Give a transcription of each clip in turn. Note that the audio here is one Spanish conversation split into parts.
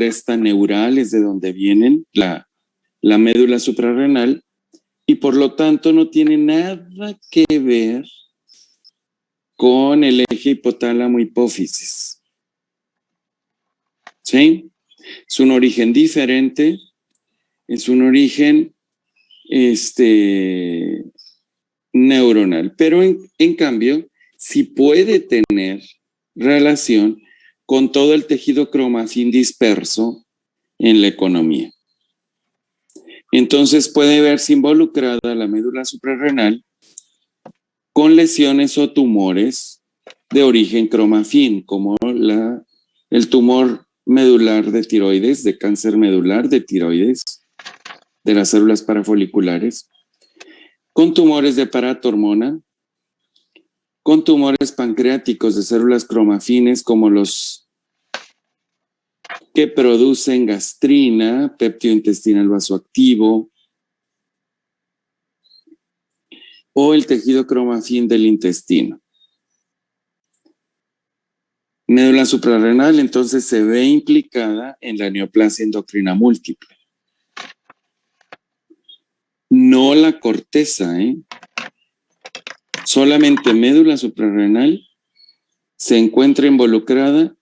cresta neural es de donde vienen la médula suprarrenal y por lo tanto no tiene nada que ver con el eje hipotálamo-hipófisis. ¿Sí? Es un origen diferente, es un origen neuronal, pero en cambio sí puede tener relación con todo el tejido cromafín disperso en la economía. Entonces puede verse involucrada la médula suprarrenal con lesiones o tumores de origen cromafín, como el tumor medular de tiroides, de cáncer medular de tiroides, de las células parafoliculares, con tumores de paratormona, con tumores pancreáticos de células cromafines como los que producen gastrina, péptido intestinal vasoactivo, o el tejido cromafín del intestino. Médula suprarrenal entonces se ve implicada en la neoplasia endocrina múltiple. No la corteza, Solamente médula suprarrenal se encuentra involucrada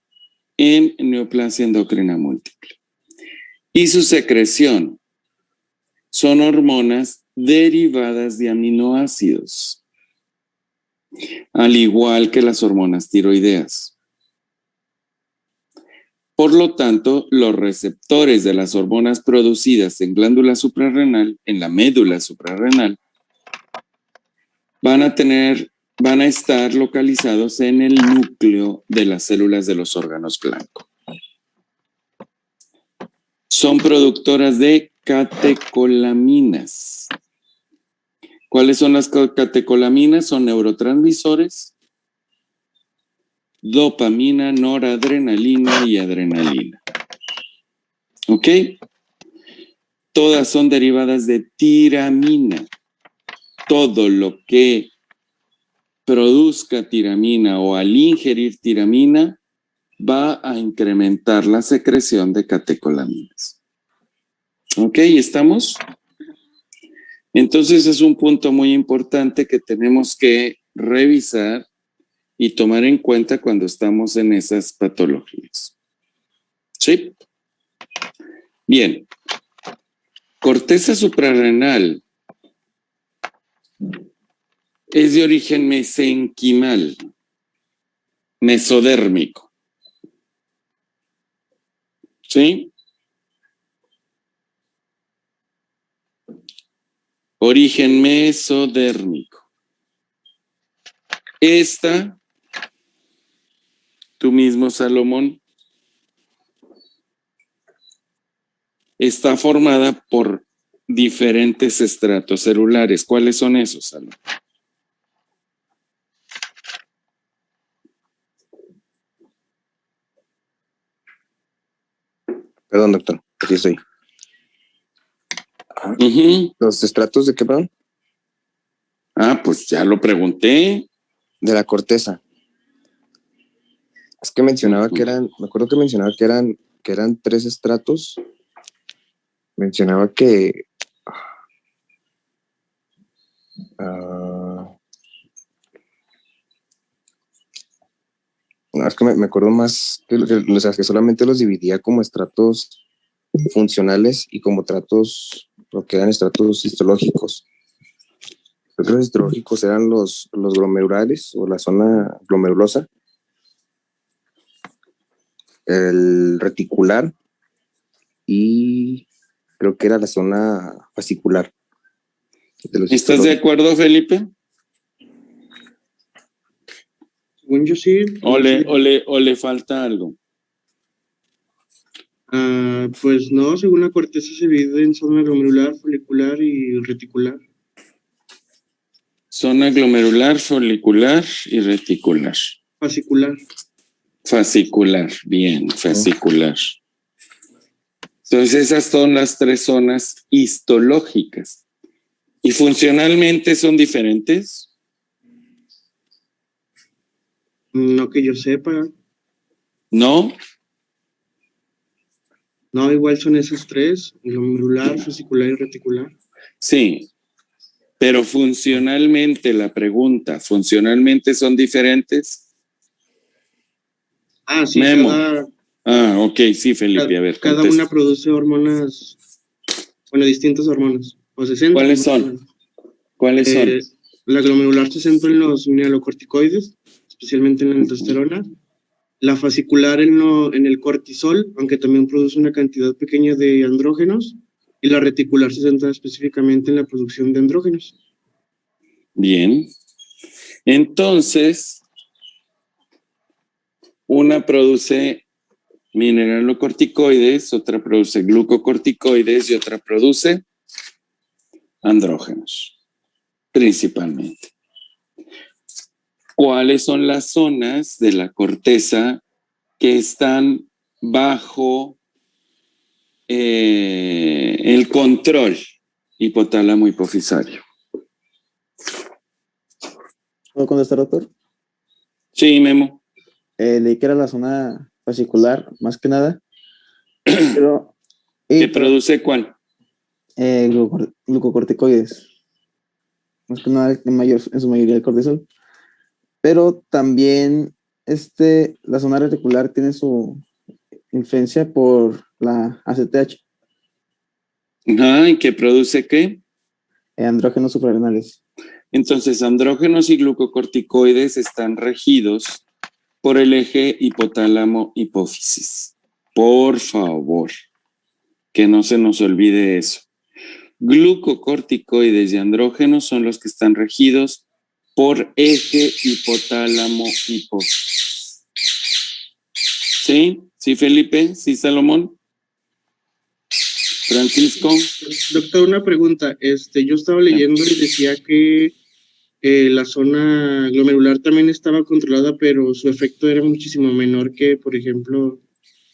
en neoplasia endocrina múltiple. Y su secreción son hormonas derivadas de aminoácidos, al igual que las hormonas tiroideas. Por lo tanto, los receptores de las hormonas producidas en glándula suprarrenal, en la médula suprarrenal, van a estar localizados en el núcleo de las células de los órganos blancos. Son productoras de catecolaminas. ¿Cuáles son las catecolaminas? Son neurotransmisores, dopamina, noradrenalina y adrenalina. ¿Ok? Todas son derivadas de tiramina. Todo lo que produzca tiramina o al ingerir tiramina va a incrementar la secreción de catecolaminas. ¿Ok? ¿Estamos? Entonces es un punto muy importante que tenemos que revisar y tomar en cuenta cuando estamos en esas patologías. ¿Sí? Bien. Corteza suprarrenal es de origen mesenquimal, mesodérmico. ¿Sí? Origen mesodérmico. Esta, tú mismo, Salomón, está formada por diferentes estratos celulares. ¿Cuáles son esos, Salomón? Perdón, doctor, aquí estoy. ¿Los estratos de qué, perdón? Pues ya lo pregunté. De la corteza. Es que mencionaba que eran, me acuerdo que mencionaba que eran 3 estratos. Mencionaba que no, es que me acuerdo más o sea, que solamente los dividía como estratos funcionales y como lo que eran estratos histológicos. Creo que los histológicos eran los glomerulares o la zona glomerulosa, el reticular y creo que era la zona fascicular. ¿Estás de acuerdo, Felipe? Según yo sí. ¿O le falta algo? Pues no, según la corteza se divide en zona glomerular, folicular y reticular. Zona glomerular, folicular y reticular. Fascicular. Fascicular, bien, fascicular. Entonces esas son las 3 zonas histológicas. ¿Y funcionalmente son diferentes? No que yo sepa. ¿No? No, igual son esas tres, glomerular, fascicular y reticular. Sí, pero funcionalmente la pregunta, ¿funcionalmente son diferentes? Ah, sí, Memo. Ok, sí, Felipe, a ver, cada una contesta. produce hormonas, bueno, distintas hormonas, o se centra ¿Cuáles más que son? nada. ¿Cuáles son? La glomerular se centra en los mineralocorticoides, especialmente en la Ujú. testosterona. La fascicular en el cortisol, aunque también produce una cantidad pequeña de andrógenos. Y la reticular se centra específicamente en la producción de andrógenos. Bien. Entonces, una produce mineralocorticoides, otra produce glucocorticoides y otra produce andrógenos, principalmente. ¿Cuáles son las zonas de la corteza que están bajo el control hipotálamo hipofisario? ¿Puedo contestar, doctor? Sí, Memo. Leí que era la zona fascicular, más que nada. Pero, ¿Qué produce cuál? glucocorticoides, más que nada en su mayoría el cortisol. Pero también la zona reticular tiene su influencia por la ACTH, Ajá, ¿y qué produce qué? andrógenos suprarrenales. Entonces, andrógenos y glucocorticoides están regidos por el eje hipotálamo-hipófisis. Por favor, que no se nos olvide eso. Glucocorticoides y andrógenos son los que están regidos por eje hipotálamo-hipófisis. ¿Sí? ¿Sí, Felipe? ¿Sí, Salomón? Francisco. Doctor, una pregunta. Yo estaba leyendo y decía que la zona glomerular también estaba controlada, pero su efecto era muchísimo menor que, por ejemplo,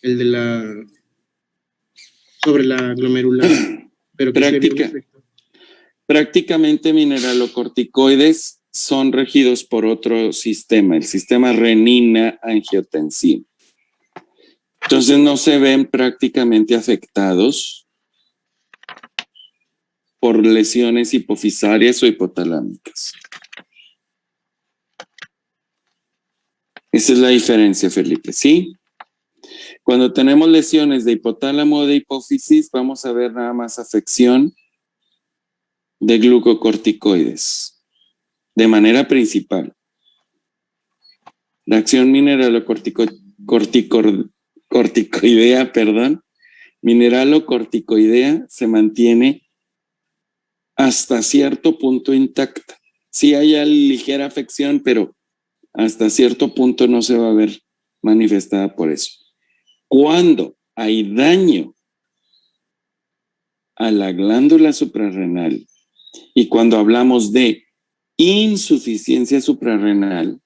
el de sobre la glomerular, pero que sí había un efecto. Prácticamente mineralocorticoides son regidos por otro sistema, el sistema renina-angiotensina. Entonces no se ven prácticamente afectados por lesiones hipofisarias o hipotalámicas. Esa es la diferencia, Felipe, ¿sí? Cuando tenemos lesiones de hipotálamo o de hipófisis, vamos a ver nada más afección de glucocorticoides, de manera principal. La acción mineralocorticoidea, mineralocorticoidea se mantiene hasta cierto punto intacta. Sí hay ligera afección, pero hasta cierto punto no se va a ver manifestada por eso. Cuando hay daño a la glándula suprarrenal y cuando hablamos de insuficiencia suprarrenal,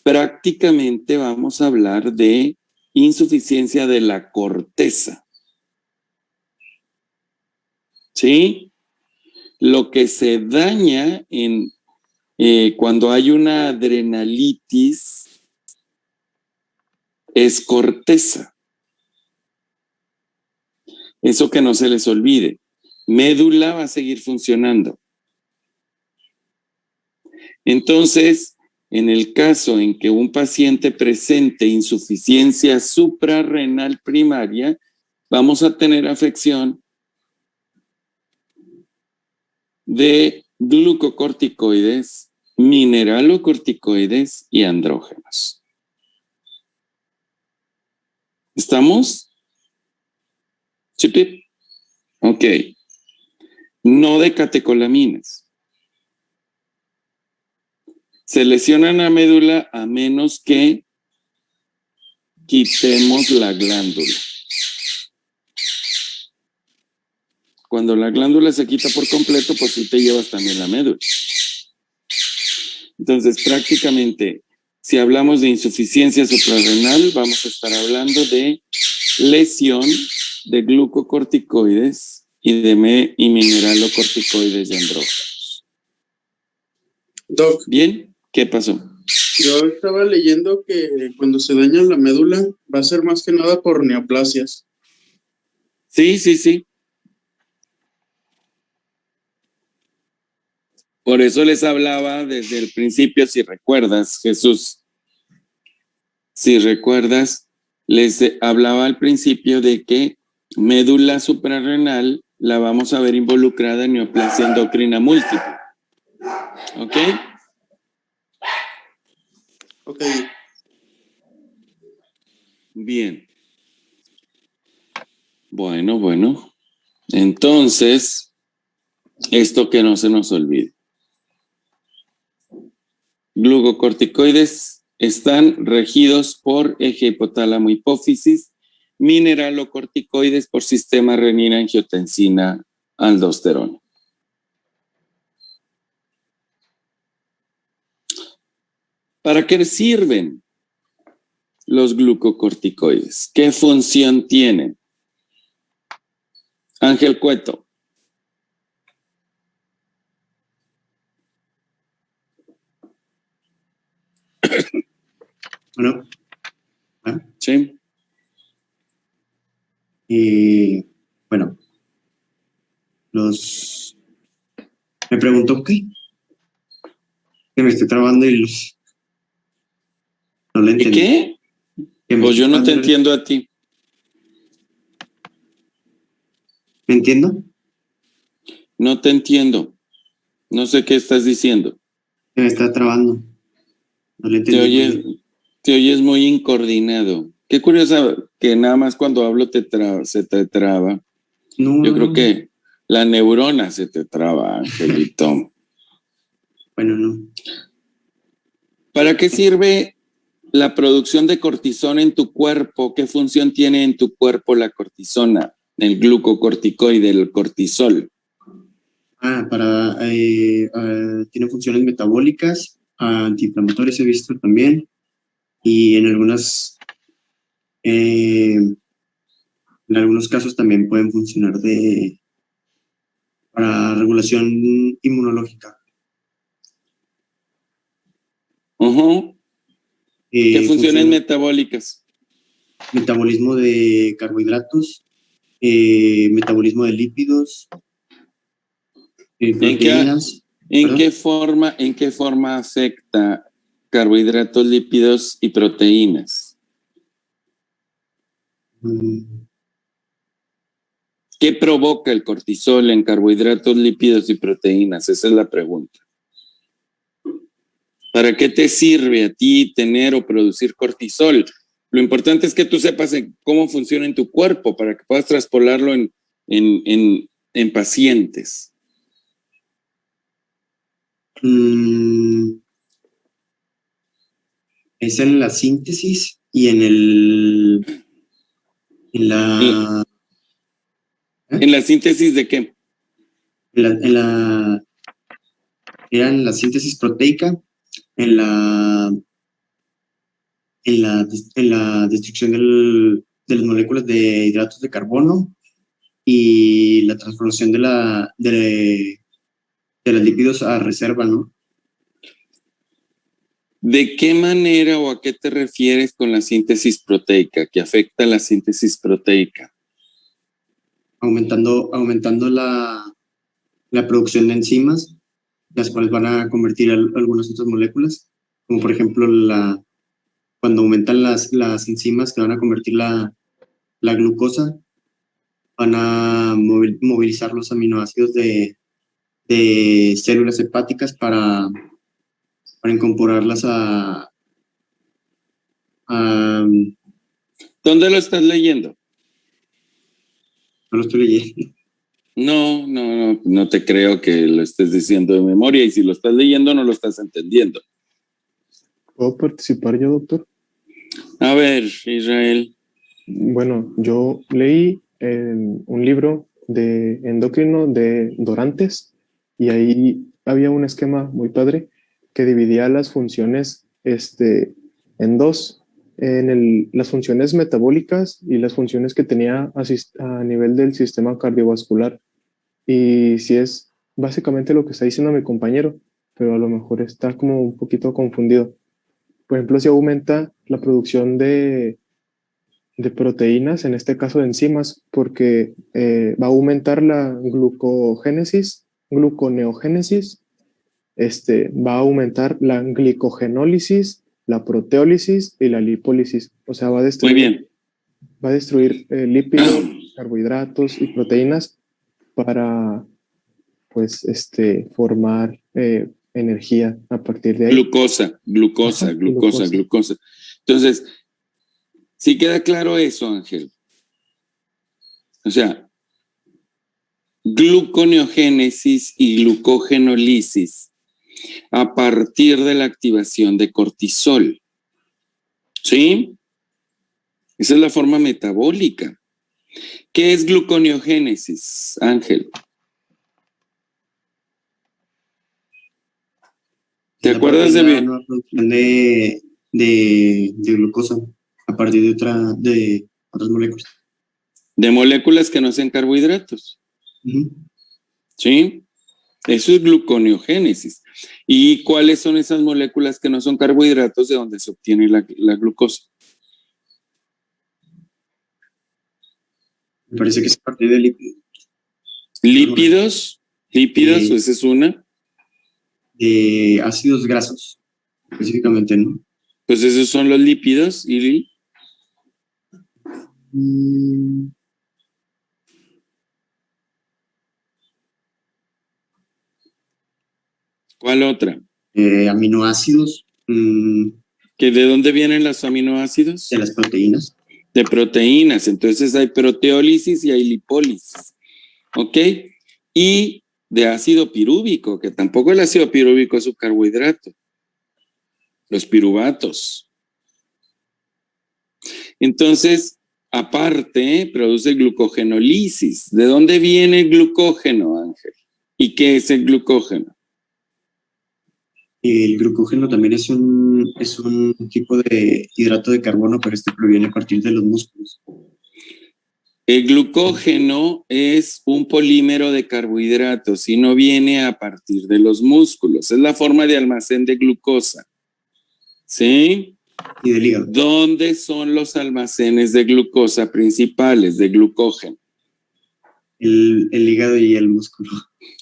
prácticamente vamos a hablar de insuficiencia de la corteza. ¿Sí? Lo que se daña cuando hay una adrenalitis es corteza. Eso que no se les olvide. Médula va a seguir funcionando. Entonces, en el caso en que un paciente presente insuficiencia suprarrenal primaria, vamos a tener afección de glucocorticoides, mineralocorticoides y andrógenos. ¿Estamos? ¿Sí, Pip? Ok. No de catecolaminas. Se lesionan la médula a menos que quitemos la glándula. Cuando la glándula se quita por completo, pues sí te llevas también la médula. Entonces, prácticamente, si hablamos de insuficiencia suprarrenal, vamos a estar hablando de lesión de glucocorticoides y mineralocorticoides y andrógenos. Doc, ¿Bien? ¿Qué pasó? yo estaba leyendo que cuando se daña la médula va a ser más que nada por neoplasias. Sí, sí, sí. Por eso les hablaba desde el principio, si recuerdas, Jesús, si recuerdas, les hablaba al principio de que médula suprarrenal la vamos a ver involucrada en neoplasia endocrina múltiple. ¿Ok? Ok. Bien. Bueno. Entonces, esto que no se nos olvide. Glucocorticoides están regidos por eje hipotálamo hipófisis, mineralocorticoides por sistema renina angiotensina aldosterona. ¿Para qué sirven los glucocorticoides? ¿Qué función tienen? Ángel Cueto. Bueno, ¿Sí? bueno, me preguntó qué, que me estoy trabando y no le ¿Y entendí. qué? Que me Pues estoy yo no te trabando. entiendo a ti. ¿Me entiendo? No te entiendo. No sé qué estás diciendo. Que me está trabando. No le Te entendí muy bien. oyes muy incoordinado. Qué curioso que nada más cuando hablo se te traba. No, Yo no, creo no. que la neurona se te traba, Angelito. Bueno, no. ¿Para qué sirve la producción de cortisona en tu cuerpo? ¿Qué función tiene en tu cuerpo la cortisona? El glucocorticoide, el cortisol. Tiene funciones metabólicas, antiinflamatorias he visto también, y en algunos casos también pueden funcionar para regulación inmunológica. Ujú. ¿Qué funciones Funciona metabólicas? metabolismo de carbohidratos, metabolismo de lípidos, ¿En qué, proteínas. en ¿Perdón? qué forma afecta carbohidratos, lípidos y proteínas? Mm, ¿Qué provoca el cortisol en carbohidratos, lípidos y proteínas? Esa es la pregunta. ¿Para qué te sirve a ti tener o producir cortisol? Lo importante es que tú sepas cómo funciona en tu cuerpo para que puedas traspolarlo en pacientes. Es en la síntesis y en la, ¿En la síntesis de qué? era en la síntesis proteica, en la, en la destrucción de las moléculas de hidratos de carbono y la transformación de los lípidos a reserva, ¿no? ¿De qué manera o a qué te refieres con la síntesis proteica? ¿Que afecta la síntesis proteica? Aumentando la producción de enzimas, las cuales van a convertir algunas otras moléculas, como por ejemplo cuando aumentan las enzimas que van a convertir la glucosa, van a movilizar los aminoácidos de células hepáticas para incorporarlas no ¿Dónde lo estás leyendo? lo estoy leyendo. No te creo que lo estés diciendo de memoria y si lo estás leyendo no lo estás entendiendo. ¿Puedo participar yo, doctor? A ver, Israel. Bueno, yo leí un libro de endocrino de Dorantes y ahí había un esquema muy padre que dividía las funciones en dos, las funciones metabólicas y las funciones que tenía a nivel del sistema cardiovascular. Y si es básicamente lo que está diciendo mi compañero, pero a lo mejor está como un poquito confundido. Por ejemplo, si aumenta la producción de proteínas, en este caso de enzimas, porque va a aumentar la gluconeogénesis, va a aumentar la glicogenólisis, la proteólisis y la lipólisis. O sea, va a Muy destruir, bien. lípidos, carbohidratos y proteínas para, pues, formar energía a partir de ahí. Glucosa. Ajá, glucosa. Entonces, ¿sí queda claro eso, Ángel? O sea, gluconeogénesis y glucogenólisis a partir de la activación de cortisol. ¿Sí? Esa es la forma metabólica. ¿Qué es gluconeogénesis, Ángel? ¿Te acuerdas de bien? La producción de glucosa a partir de otras moléculas. De moléculas que no sean carbohidratos. Ujú. ¿Sí? Eso es gluconeogénesis. ¿Y cuáles son esas moléculas que no son carbohidratos de donde se obtiene la glucosa? Me parece que es a partir de lípidos. Lípidos, Sí. esa es una. De ácidos grasos, específicamente, ¿no? Pues esos son los lípidos y ¿cuál otra? Aminoácidos ¿Que de dónde vienen los aminoácidos? de las proteínas. De proteínas. Entonces hay proteólisis y hay lipólisis. ¿Ok? Y de ácido pirúvico, que tampoco el ácido pirúvico es un carbohidrato. Los piruvatos. Entonces, aparte, produce glucogenólisis. ¿De dónde viene el glucógeno, Ángel? ¿Y qué es el glucógeno? El glucógeno también es un tipo de hidrato de carbono, pero proviene a partir de los músculos. El glucógeno es un polímero de carbohidratos y no viene a partir de los músculos. Es la forma de almacén de glucosa. ¿Sí? Y del hígado. ¿Dónde son los almacenes de glucosa principales, de glucógeno? El hígado y el músculo.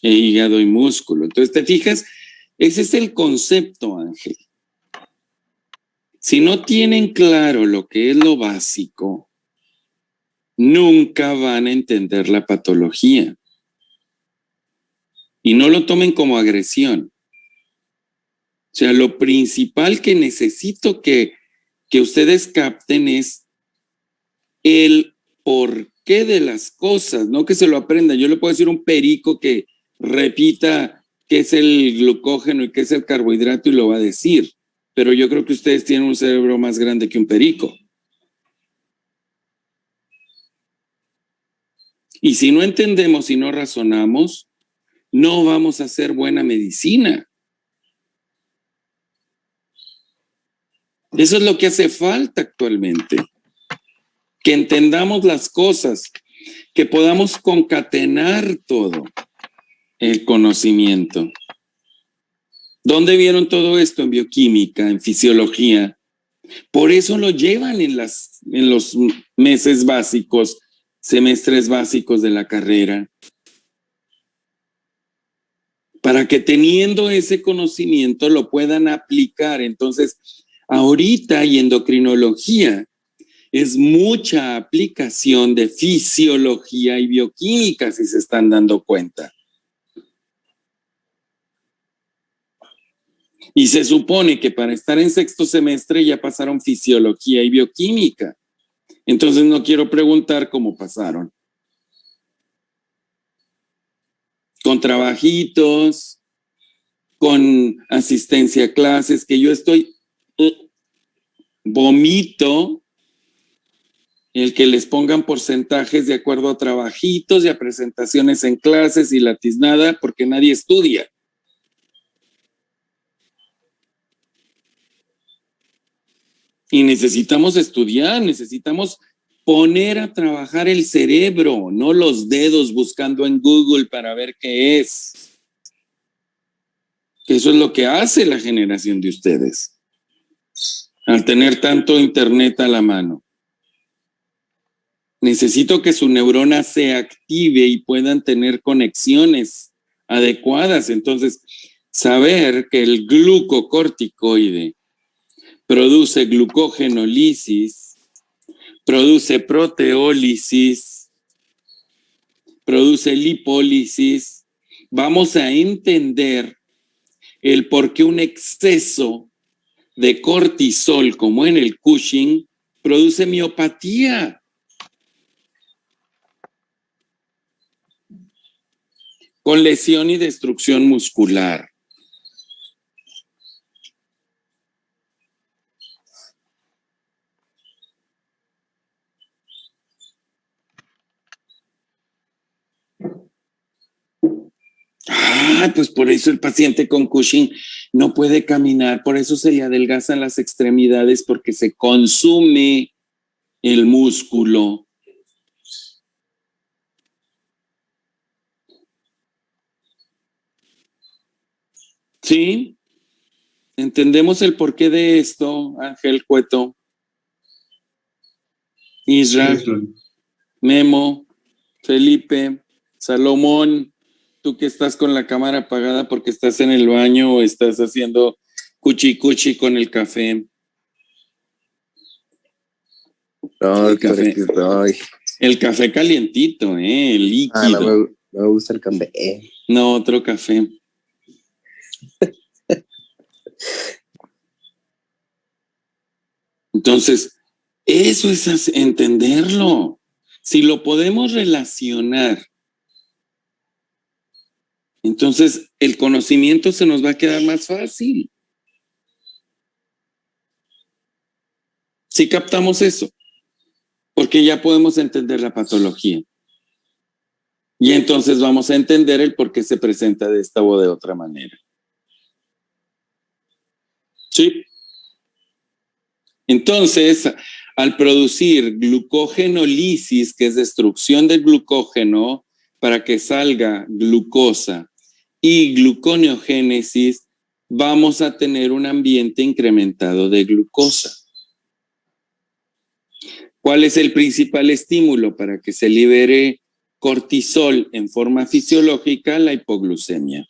El hígado y músculo. Entonces, ¿te fijas? Ese es el concepto, Ángel. Si no tienen claro lo que es lo básico, nunca van a entender la patología. Y no lo tomen como agresión. O sea, lo principal que necesito que ustedes capten es el porqué de las cosas, no que se lo aprendan. Yo le puedo decir a un perico que repita qué es el glucógeno y qué es el carbohidrato y lo va a decir. Pero yo creo que ustedes tienen un cerebro más grande que un perico. Y si no entendemos y no razonamos, no vamos a hacer buena medicina. Eso es lo que hace falta actualmente. Que entendamos las cosas, que podamos concatenar todo el conocimiento. ¿Dónde vieron todo esto? En bioquímica, en fisiología. Por eso lo llevan en los meses básicos, semestres básicos de la carrera. Para que teniendo ese conocimiento lo puedan aplicar. Entonces, ahorita y endocrinología es mucha aplicación de fisiología y bioquímica, si se están dando cuenta. Y se supone que para estar en sexto semestre ya pasaron fisiología y bioquímica. Entonces no quiero preguntar cómo pasaron. Con trabajitos, con asistencia a clases, que yo estoy vomito el que les pongan porcentajes de acuerdo a trabajitos y a presentaciones en clases y la tiznada, porque nadie estudia. Y necesitamos estudiar, necesitamos poner a trabajar el cerebro, no los dedos buscando en Google para ver qué es. Eso es lo que hace la generación de ustedes, al tener tanto internet a la mano. Necesito que su neurona se active y puedan tener conexiones adecuadas. Entonces, saber que el glucocorticoide produce glucogenolisis, produce proteólisis, produce lipólisis. Vamos a entender el por qué un exceso de cortisol, como en el Cushing, produce miopatía. Con lesión y destrucción muscular. Pues por eso el paciente con Cushing no puede caminar, por eso se le adelgazan las extremidades, porque se consume el músculo. ¿Sí? ¿Entendemos el porqué de esto, Ángel Cueto? Isra, Memo, Felipe, Salomón, tú que estás con la cámara apagada porque estás en el baño o estás haciendo cuchi cuchi con el café. No, El café. El café calientito, líquido. No me gusta el café. No, otro café. Entonces, eso es entenderlo. Si lo podemos relacionar, entonces el conocimiento se nos va a quedar más fácil. Si captamos eso, porque ya podemos entender la patología. Y entonces vamos a entender el por qué se presenta de esta o de otra manera. ¿Sí? Entonces, al producir glucogenolisis, que es destrucción del glucógeno para que salga glucosa, y gluconeogénesis, vamos a tener un ambiente incrementado de glucosa. ¿Cuál es el principal estímulo para que se libere cortisol en forma fisiológica? La hipoglucemia.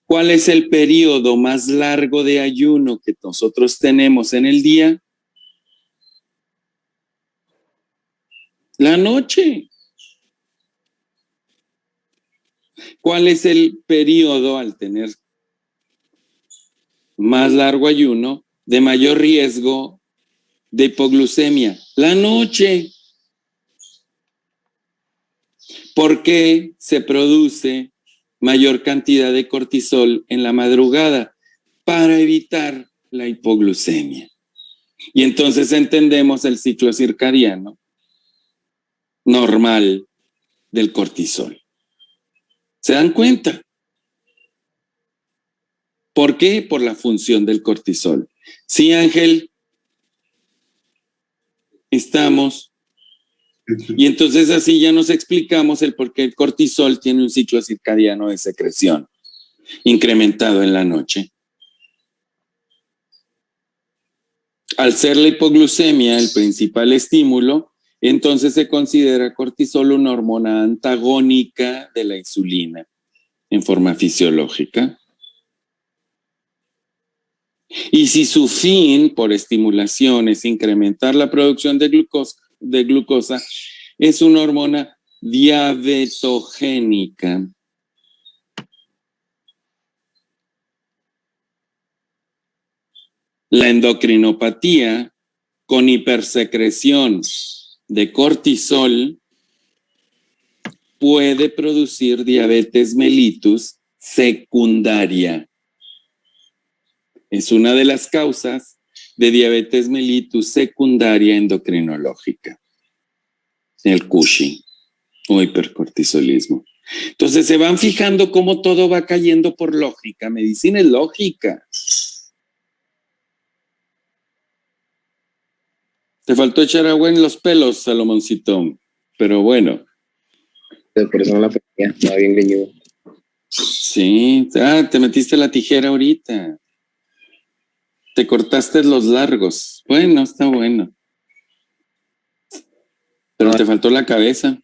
¿Cuál es el periodo más largo de ayuno que nosotros tenemos en el día? La noche. ¿Cuál es el periodo, al tener más largo ayuno, de mayor riesgo de hipoglucemia? La noche. ¿Por qué se produce mayor cantidad de cortisol en la madrugada? Para evitar la hipoglucemia. Y entonces entendemos el ciclo circadiano normal del cortisol. ¿Se dan cuenta? ¿Por qué? Por la función del cortisol. Sí, Ángel, estamos. Y entonces así ya nos explicamos el por qué el cortisol tiene un ciclo circadiano de secreción incrementado en la noche. Al ser la hipoglucemia el principal estímulo, entonces se considera cortisol una hormona antagónica de la insulina en forma fisiológica. Y si su fin por estimulación es incrementar la producción de glucosa, es una hormona diabetogénica. La endocrinopatía con hipersecreción de cortisol puede producir diabetes mellitus secundaria. Es una de las causas de diabetes mellitus secundaria endocrinológica, el Cushing o hipercortisolismo. Entonces se van fijando cómo todo va cayendo por lógica. Medicina es lógica. Te faltó echar agua en los pelos, Salomoncito, pero bueno. Por eso no la ponía, estaba bien greñudo. Sí, te metiste la tijera ahorita. Te cortaste los largos. Bueno, está bueno. Pero te faltó la cabeza.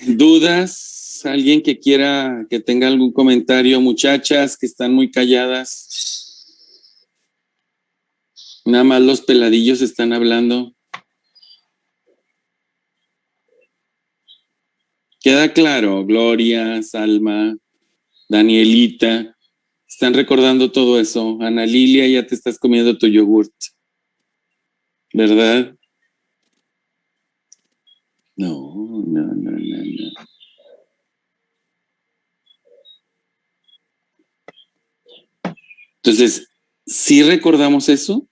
¿Dudas? ¿Alguien que quiera que tenga algún comentario? Muchachas que están muy calladas. Nada más los peladillos están hablando. Queda claro, Gloria, Salma, Danielita, están recordando todo eso. Ana Lilia, ya te estás comiendo tu yogurt, ¿verdad? No. Entonces, ¿sí recordamos eso?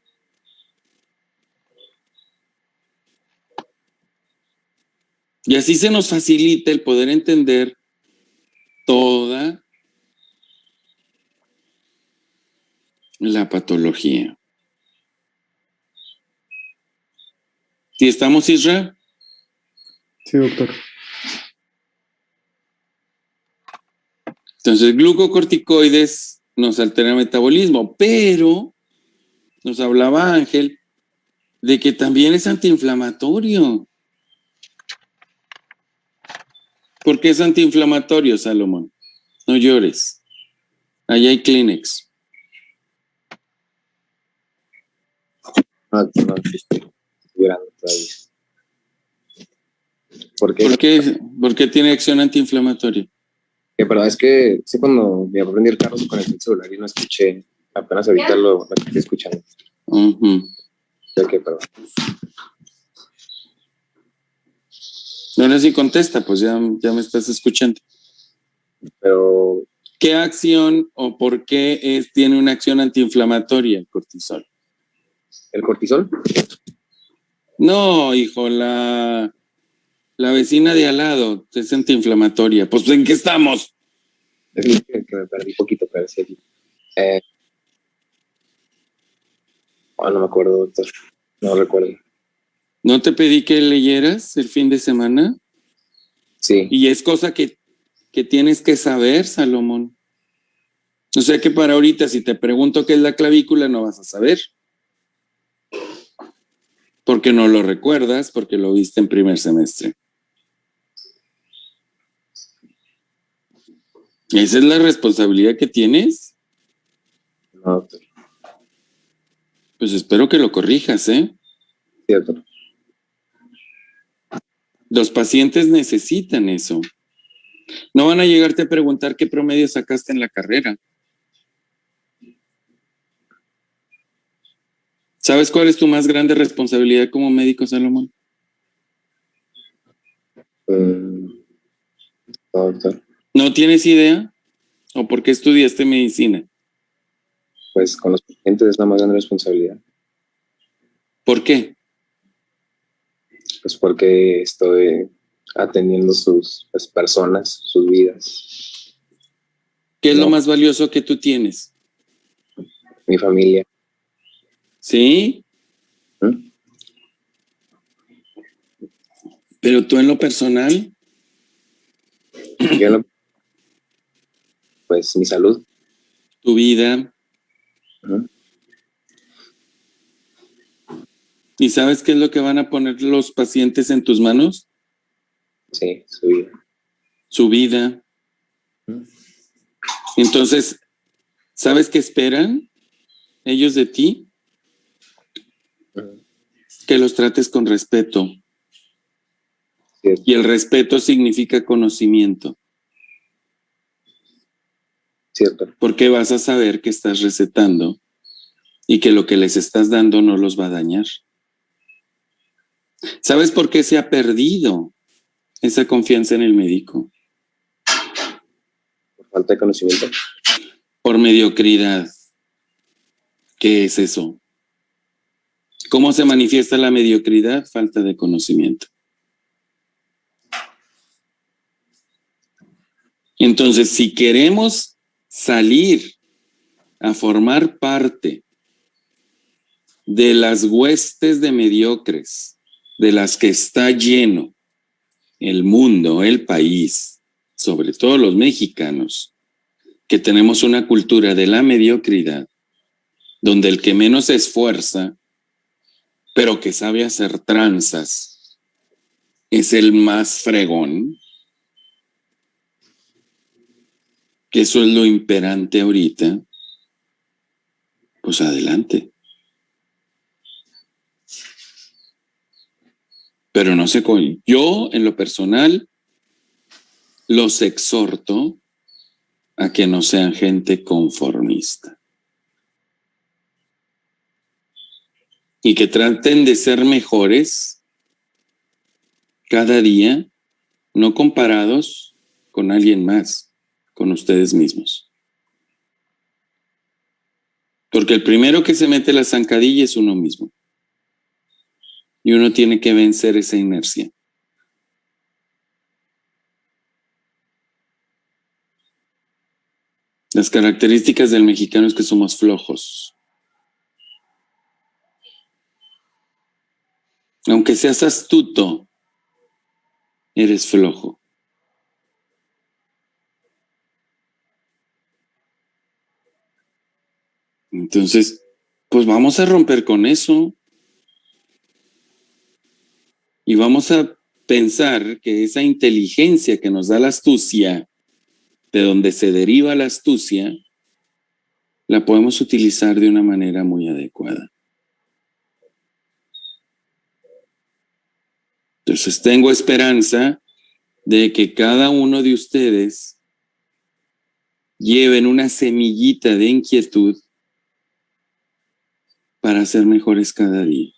Y así se nos facilita el poder entender toda la patología. ¿Sí estamos, Isra? Sí, doctor. Entonces, glucocorticoides nos alteran el metabolismo, pero nos hablaba Ángel de que también es antiinflamatorio. ¿Por qué es antiinflamatorio, Salomón? No llores. Allá hay Kleenex. No, estoy llorando todavía. ¿Por qué? ¿Por qué tiene acción antiinflamatoria? Pero es que sí, cuando me aprendí el carro se conectó el celular y no escuché. Apenas ahorita lo estoy escuchando. Uh-huh. Sé que, perdón. Ahora sí contesta, pues ya me estás escuchando. Pero ¿Qué acción o por qué tiene una acción antiinflamatoria el cortisol? ¿el cortisol? No, hijo, la vecina de al lado es antiinflamatoria. Pues, ¿en qué estamos? Es que me perdí poquito, pero sí. No me acuerdo, doctor. No recuerdo. ¿No te pedí que leyeras el fin de semana? Sí. Y es cosa que tienes que saber, Salomón. O sea que para ahorita, si te pregunto qué es la clavícula, no vas a saber. Porque no lo recuerdas, porque lo viste en primer semestre. ¿Esa es la responsabilidad que tienes? No, doctor. Pues espero que lo corrijas, ¿eh? Sí, doctor. Los pacientes necesitan eso. No van a llegarte a preguntar qué promedio sacaste en la carrera. ¿Sabes cuál es tu más grande responsabilidad como médico, Salomón? No, doctor. ¿No tienes idea? ¿O por qué estudiaste medicina? Pues con los pacientes es la más grande responsabilidad. ¿Por qué? Pues porque estoy atendiendo sus personas, sus vidas, ¿Qué es No. lo más valioso que tú tienes? mi familia. ¿Sí? ¿Mm? Pero tú en lo personal, Yo pues mi salud. tu vida. Ujú. ¿Y sabes qué es lo que van a poner los pacientes en tus manos? Sí, su vida. Su vida. Ujú. Entonces, ¿sabes qué esperan ellos de ti? Ujú. Que los trates con respeto. Cierto. Y el respeto significa conocimiento. Cierto. Porque vas a saber que estás recetando y que lo que les estás dando no los va a dañar. ¿Sabes por qué se ha perdido esa confianza en el médico? Por falta de conocimiento. Por mediocridad. ¿Qué es eso? ¿Cómo se manifiesta la mediocridad? Falta de conocimiento. Entonces, si queremos salir a formar parte de las huestes de mediocres, de las que está lleno el mundo, el país, sobre todo los mexicanos, que tenemos una cultura de la mediocridad, donde el que menos se esfuerza, pero que sabe hacer tranzas, es el más fregón, que eso es lo imperante ahorita, pues adelante. Pero no sé, yo en lo personal los exhorto a que no sean gente conformista y que traten de ser mejores cada día, no comparados con alguien más, con ustedes mismos. Porque el primero que se mete la zancadilla es uno mismo. Y uno tiene que vencer esa inercia. Las características del mexicano es que somos flojos. Aunque seas astuto, eres flojo. Entonces, pues vamos a romper con eso. Y vamos a pensar que esa inteligencia que nos da la astucia, de donde se deriva la astucia, la podemos utilizar de una manera muy adecuada. Entonces tengo esperanza de que cada uno de ustedes lleven una semillita de inquietud para ser mejores cada día.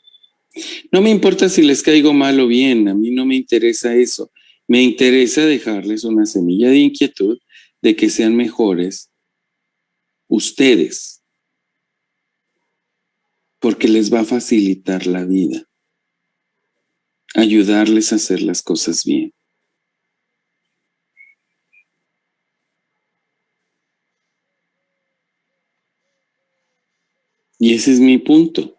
No me importa si les caigo mal o bien, a mí no me interesa eso. Me interesa dejarles una semilla de inquietud de que sean mejores ustedes, porque les va a facilitar la vida, ayudarles a hacer las cosas bien. Y ese es mi punto.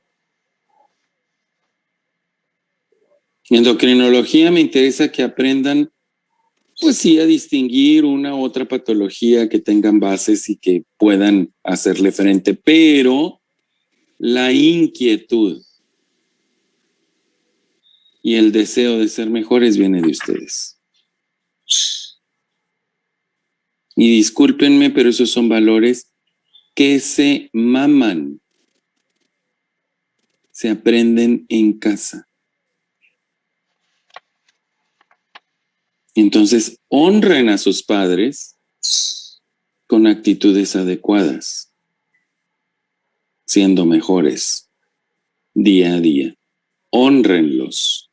En endocrinología me interesa que aprendan, pues sí, a distinguir una u otra patología que tengan bases y que puedan hacerle frente, pero la inquietud y el deseo de ser mejores viene de ustedes. Y discúlpenme, pero esos son valores que se maman, se aprenden en casa. Entonces, honren a sus padres con actitudes adecuadas, siendo mejores día a día. Hónrenlos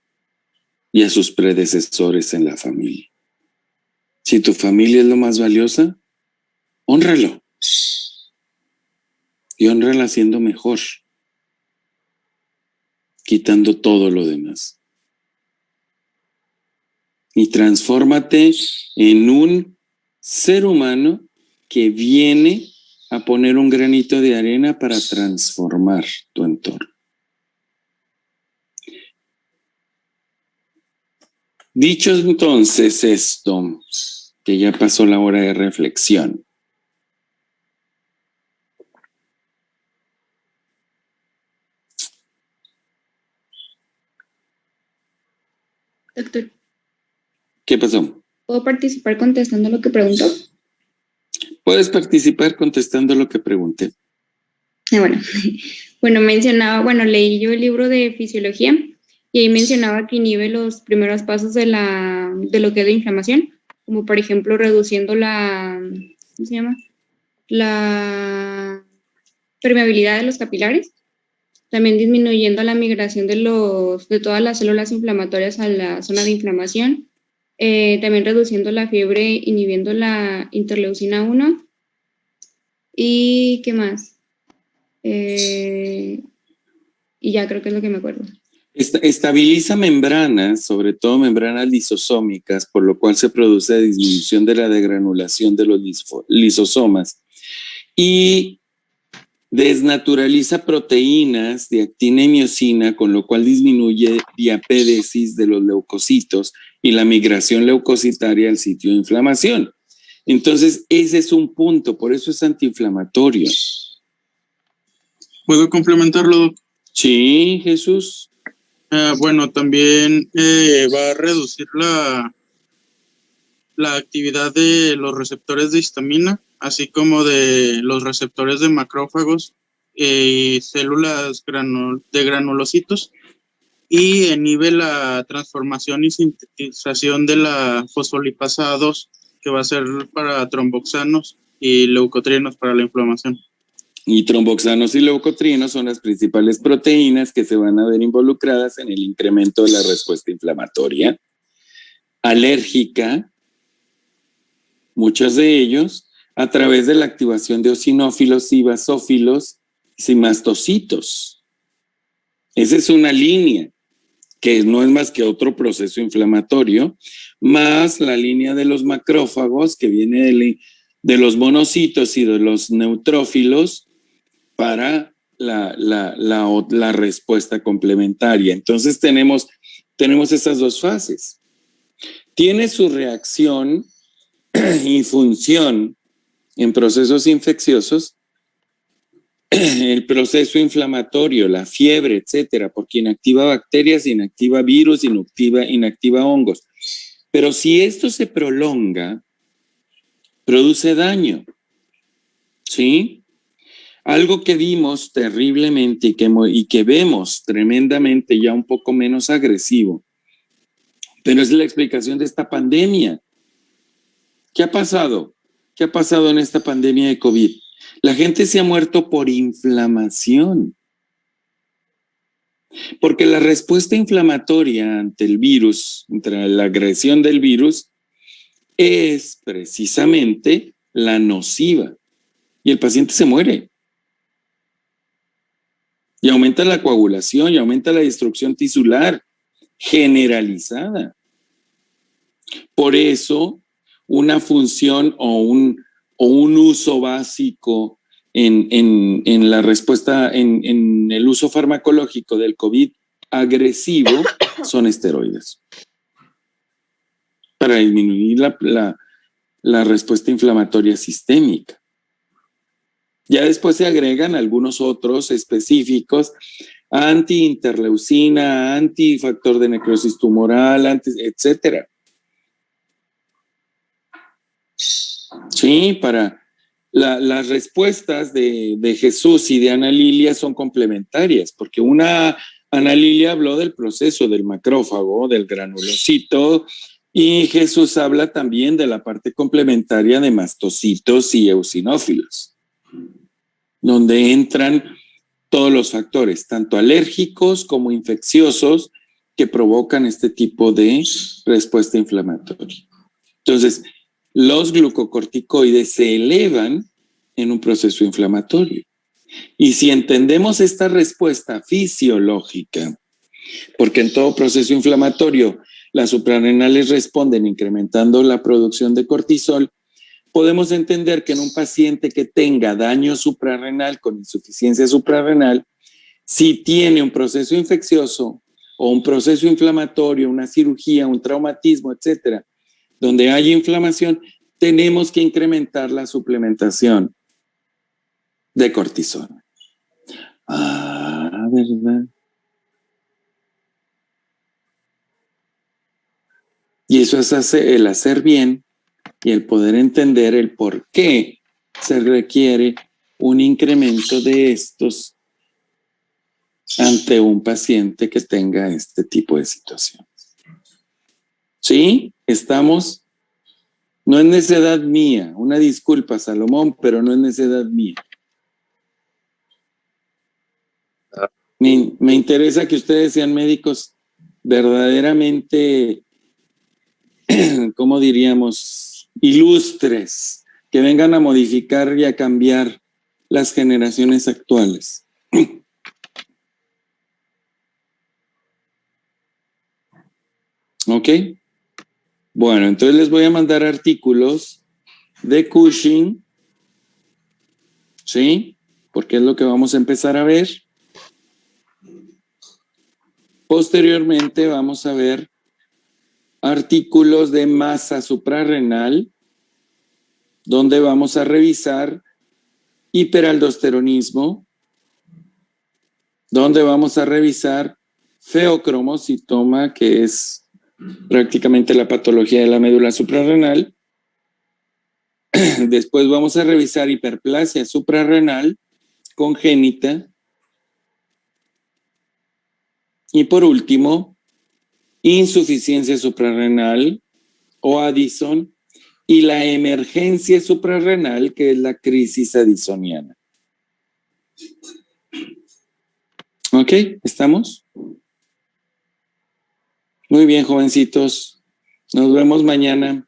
y a sus predecesores en la familia. Si tu familia es lo más valiosa, hónralo. Y hónrala siendo mejor, quitando todo lo demás. Y transfórmate en un ser humano que viene a poner un granito de arena para transformar tu entorno. Dicho entonces esto, que ya pasó la hora de reflexión. Doctor, ¿Qué pasó? ¿puedo participar contestando lo que preguntó? Puedes participar contestando lo que pregunté. Bueno, mencionaba, leí yo el libro de fisiología y ahí mencionaba que inhibe los primeros pasos de lo que es la inflamación, como por ejemplo reduciendo ¿cómo se llama? La permeabilidad de los capilares, también disminuyendo la migración de todas las células inflamatorias a la zona de inflamación, también reduciendo la fiebre, inhibiendo la interleucina 1 y ¿qué más? Y ya creo que es lo que me acuerdo. Estabiliza membranas, sobre todo membranas lisosómicas, por lo cual se produce disminución de la degranulación de los lisosomas. Y desnaturaliza proteínas de actina y miosina, con lo cual disminuye diapédesis de los leucocitos y la migración leucocitaria al sitio de inflamación. Entonces, ese es un punto, por eso es antiinflamatorio. ¿Puedo complementarlo, Doc? Sí, Jesús. Bueno, también va a reducir la actividad de los receptores de histamina, así como de los receptores de macrófagos y células de granulocitos, y inhibe la transformación y sintetización de la fosfolipasa 2, que va a ser para tromboxanos y leucotrienos para la inflamación. Y tromboxanos y leucotrienos son las principales proteínas que se van a ver involucradas en el incremento de la respuesta inflamatoria, alérgica, muchos de ellos, a través de la activación de eosinófilos y basófilos y mastocitos. Esa es una línea que no es más que otro proceso inflamatorio, más la línea de los macrófagos que viene de los monocitos y de los neutrófilos para la respuesta complementaria. Entonces tenemos esas dos fases. Tiene su reacción y función en procesos infecciosos, el proceso inflamatorio, la fiebre, etcétera, porque inactiva bacterias, inactiva virus, inactiva hongos. Pero si esto se prolonga, produce daño, ¿sí? Algo que vimos terriblemente y que vemos tremendamente ya un poco menos agresivo, pero es la explicación de esta pandemia. ¿Qué ha pasado? ¿Qué ha pasado en esta pandemia de COVID? La gente se ha muerto por inflamación. Porque la respuesta inflamatoria ante el virus, ante la agresión del virus, es precisamente la nociva. Y el paciente se muere. Y aumenta la coagulación y aumenta la destrucción tisular generalizada. Por eso, una función o un uso básico en la respuesta, en el uso farmacológico del COVID agresivo son esteroides. Para disminuir la respuesta inflamatoria sistémica. Ya después se agregan algunos otros específicos, anti-interleucina, antifactor de necrosis tumoral, etcétera. Sí, para las respuestas de Jesús y de Ana Lilia son complementarias, porque Ana Lilia habló del proceso del macrófago, del granulocito, y Jesús habla también de la parte complementaria de mastocitos y eosinófilos, donde entran todos los factores, tanto alérgicos como infecciosos, que provocan este tipo de respuesta inflamatoria. Entonces, los glucocorticoides se elevan en un proceso inflamatorio. Y si entendemos esta respuesta fisiológica, porque en todo proceso inflamatorio las suprarrenales responden incrementando la producción de cortisol, podemos entender que en un paciente que tenga daño suprarrenal con insuficiencia suprarrenal, si tiene un proceso infeccioso o un proceso inflamatorio, una cirugía, un traumatismo, etcétera, donde hay inflamación, tenemos que incrementar la suplementación de cortisona. ¿Verdad? Y eso es el hacer bien y el poder entender el por qué se requiere un incremento de estos ante un paciente que tenga este tipo de situaciones. ¿Sí? Estamos. No es necedad mía, una disculpa, Salomón, pero no es necedad mía. Me interesa que ustedes sean médicos verdaderamente, ¿cómo diríamos? Ilustres, que vengan a modificar y a cambiar las generaciones actuales. ¿Ok? Bueno, entonces les voy a mandar artículos de Cushing, ¿sí? porque es lo que vamos a empezar a ver. Posteriormente vamos a ver artículos de masa suprarrenal, donde vamos a revisar hiperaldosteronismo, donde vamos a revisar feocromocitoma, que es prácticamente la patología de la médula suprarrenal. Después vamos a revisar hiperplasia suprarrenal congénita. Y por último, insuficiencia suprarrenal o Addison y la emergencia suprarrenal, que es la crisis addisoniana. ¿Ok? ¿Estamos? Muy bien, jovencitos. Nos vemos mañana.